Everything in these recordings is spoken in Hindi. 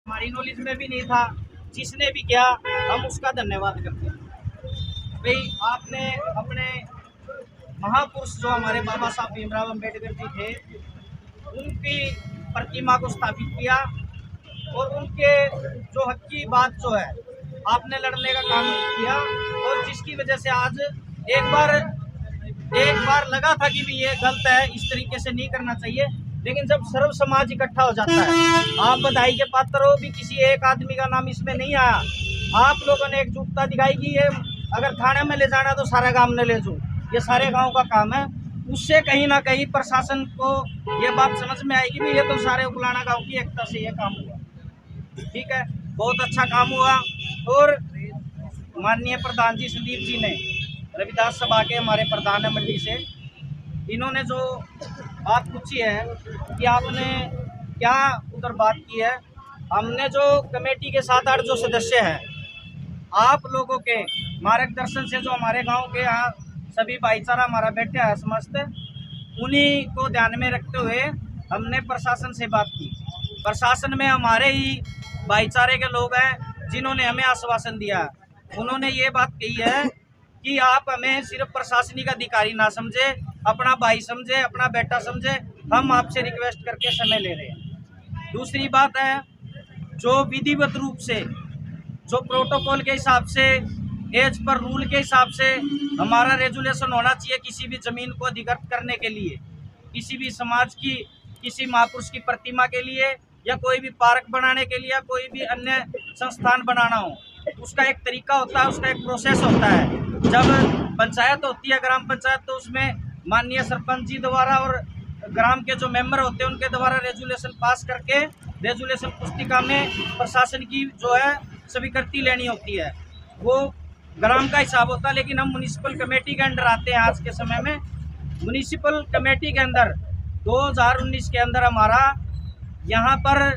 हमारी नॉलेज में भी नहीं था। जिसने भी किया हम उसका धन्यवाद करते हैं। भाई आपने अपने महापुरुष जो हमारे बाबा साहब भीमराव अम्बेडकर जी थे, उनकी प्रतिमा को स्थापित किया और उनके जो हक की बात जो है आपने लड़ने का काम किया, और जिसकी वजह से आज एक बार लगा था कि भी ये गलत है, इस तरीके से नहीं करना चाहिए, लेकिन जब सर्व समाज इकट्ठा हो जाता है, आप बधाई के पात्र हो, भी किसी एक आदमी का नाम इसमें नहीं आया, आप लोगों ने एकजुटता दिखाई कि ये अगर थाने में ले जाना तो सारा गांव ने ले जाओ, ये सारे गांव का काम है। उससे कहीं ना कहीं प्रशासन को ये बात समझ में आएगी भी ये तो सारे उगलाना गांव की एकता से ये काम हुआ। ठीक है, बहुत अच्छा काम हुआ। और माननीय प्रधान जी संदीप जी ने, रविदास सभा के हमारे प्रधान है मंडी से, इन्होंने जो बात पूछी है कि आपने क्या उधर बात की है, हमने जो कमेटी के 7-8 जो सदस्य हैं, आप लोगों के मार्गदर्शन से जो हमारे गांव के यहाँ सभी भाईचारा हमारा बैठा है समस्त, उन्हीं को ध्यान में रखते हुए हमने प्रशासन से बात की। प्रशासन में हमारे ही भाईचारे के लोग हैं जिन्होंने हमें आश्वासन दिया। उन्होंने ये बात कही है कि आप हमें सिर्फ प्रशासनिक अधिकारी ना समझे, अपना भाई समझे, अपना बेटा समझे, हम आपसे रिक्वेस्ट करके समय ले रहे हैं। दूसरी बात है, जो विधिवत रूप से, जो प्रोटोकॉल के हिसाब से, एज पर रूल के हिसाब से हमारा रेजुलेशन होना चाहिए किसी भी ज़मीन को अधिकृत करने के लिए, किसी भी समाज की, किसी महापुरुष की प्रतिमा के लिए, या कोई भी पार्क बनाने के लिए, या कोई भी अन्य संस्थान बनाना हो, उसका एक तरीका होता है, उसका एक प्रोसेस होता है। जब पंचायत होती है, ग्राम पंचायत, तो उसमें माननीय सरपंच जी द्वारा और ग्राम के जो मेंबर होते हैं उनके द्वारा रेजुलेशन पास करके रेजुलेशन पुस्तिका में प्रशासन की जो है स्वीकृति लेनी होती है। वो ग्राम का हिसाब होता है, लेकिन हम म्युनिसिपल कमेटी के अंडर आते हैं। आज के समय में म्युनिसिपल कमेटी के अंदर 2019 के अंदर हमारा यहाँ पर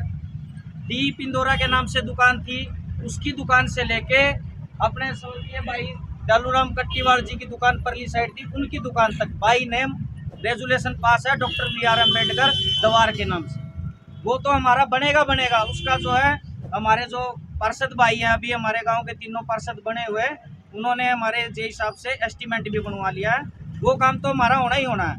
डी पिंदोरा के नाम से दुकान थी, उसकी दुकान से लेके अपने स्वर्गीय भाई डालूराम कट्टीवाड़ जी की दुकान परली साइड थी, उनकी दुकान तक बाई नेम रेजुलेशन पास है डॉक्टर BR अम्बेडकर दवार के नाम से। वो तो हमारा बनेगा, उसका जो है हमारे जो पार्षद भाई हैं, अभी हमारे गांव के तीनों पार्षद बने हुए, उन्होंने हमारे जे हिसाब से एस्टीमेट भी बनवा लिया है। वो काम तो हमारा होना ही होना है।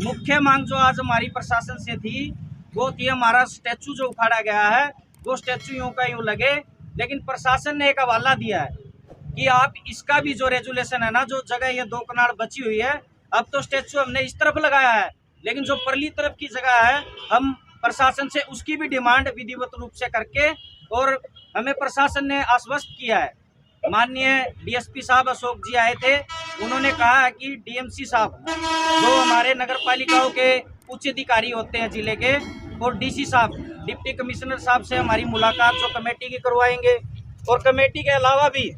मुख्य मांग जो आज हमारी प्रशासन से थी वो थी, हमारा स्टैचू जो उखाड़ा गया है वो स्टैचू यूँ का यूँ लगे, लेकिन प्रशासन ने एक हवाला दिया है कि आप इसका भी जो रेजुलेशन है ना, जो जगह ये 2 कनाल बची हुई है, अब तो स्टैचू हमने इस तरफ लगाया है, लेकिन जो परली तरफ की जगह है हम प्रशासन से उसकी भी डिमांड विधिवत रूप से करके, और हमें प्रशासन ने आश्वस्त किया है। माननीय DSP साहब अशोक जी आए थे, उन्होंने कहा है कि DMC साहब जो हमारे नगर पालिकाओं के उच्च अधिकारी होते हैं जिले के, और DC साहब डिप्टी कमिश्नर साहब से हमारी मुलाकात जो कमेटी की करवाएंगे, और कमेटी के अलावा भी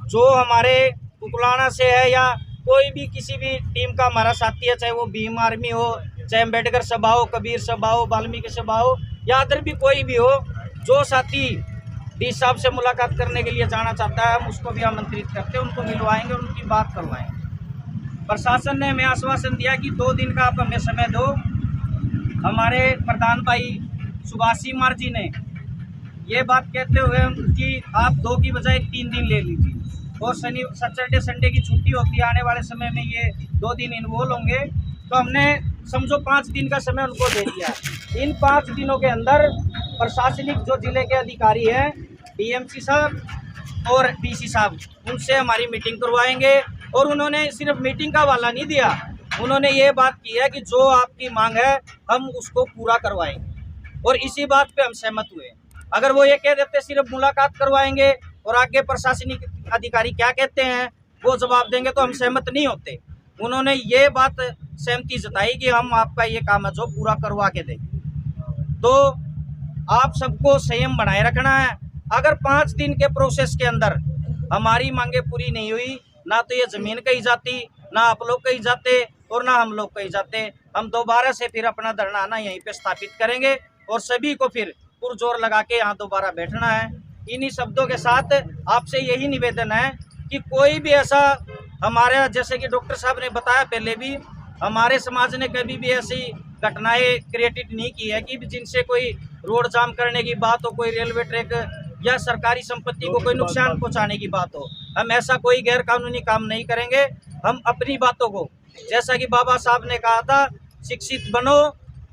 जो हमारे उकलाना से है या कोई भी किसी भी टीम का हमारा साथी है, चाहे वो भीम आर्मी हो, चाहे अम्बेडकर सभा हो, कबीर सभा हो, वाल्मीकि सभा हो, या अदर भी कोई भी हो, जो साथी डी साहब से मुलाकात करने के लिए जाना चाहता है, हम उसको भी आमंत्रित करते हैं, उनको मिलवाएंगे और उनकी बात करवाएंगे। प्रशासन ने हमें आश्वासन दिया कि 2 दिन का आप हमें समय दो। हमारे प्रधान भाई सुभाषी मार जी ने ये बात कहते हुए कि आप 2 की बजाय 3 दिन ले लीजिए, और सैटरडे संडे की छुट्टी होती है, आने वाले समय में ये 2 दिन इन्वॉल्व होंगे, तो हमने समझो 5 दिन का समय उनको दे दिया। इन 5 दिनों के अंदर प्रशासनिक जो जिले के अधिकारी हैं, DMC साहब और DC साहब, उनसे हमारी मीटिंग करवाएंगे। और उन्होंने सिर्फ मीटिंग का हवाला नहीं दिया, उन्होंने ये बात की है कि जो आपकी मांग है हम उसको पूरा करवाएंगे, और इसी बात पे हम सहमत हुए। अगर वो ये कह देते सिर्फ मुलाकात करवाएंगे और आगे प्रशासनिक अधिकारी क्या कहते हैं वो जवाब देंगे, तो हम सहमत नहीं होते। उन्होंने ये बात सहमति जताई कि हम आपका ये काम है जो पूरा करवा के देंगे। तो आप सबको संयम बनाए रखना है। अगर 5 दिन के प्रोसेस के अंदर हमारी मांगे पूरी नहीं हुई, ना तो ये ज़मीन कहीं जाती, ना आप लोग कहीं जाते, और ना हम लोग कहीं जाते। हम दोबारा से फिर अपना धरना ना यहीं पे स्थापित करेंगे, और सभी को फिर पुरजोर लगा के यहाँ दोबारा बैठना है। इन्हीं शब्दों के साथ आपसे यही निवेदन है कि कोई भी ऐसा हमारे, जैसे कि डॉक्टर साहब ने बताया पहले भी, हमारे समाज ने कभी भी ऐसी घटनाएं क्रिएटेड नहीं की है कि जिनसे कोई रोड जाम करने की बात हो, कोई रेलवे ट्रैक या सरकारी संपत्ति को कोई नुकसान पहुंचाने की बात हो। हम ऐसा कोई गैर कानूनी काम नहीं करेंगे। हम अपनी बातों को, जैसा कि बाबा साहब ने कहा था, शिक्षित बनो,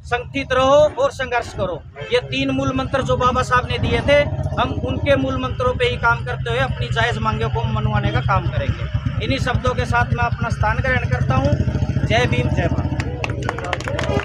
संगठित रहो और संघर्ष करो, ये 3 मूल मंत्र जो बाबा साहब ने दिए थे, हम उनके मूल मंत्रों पे ही काम करते हुए अपनी जायज़ मांगों को मनवाने का काम करेंगे। इन्हीं शब्दों के साथ मैं अपना स्थान ग्रहण करता हूँ। जय भीम, जय भारत।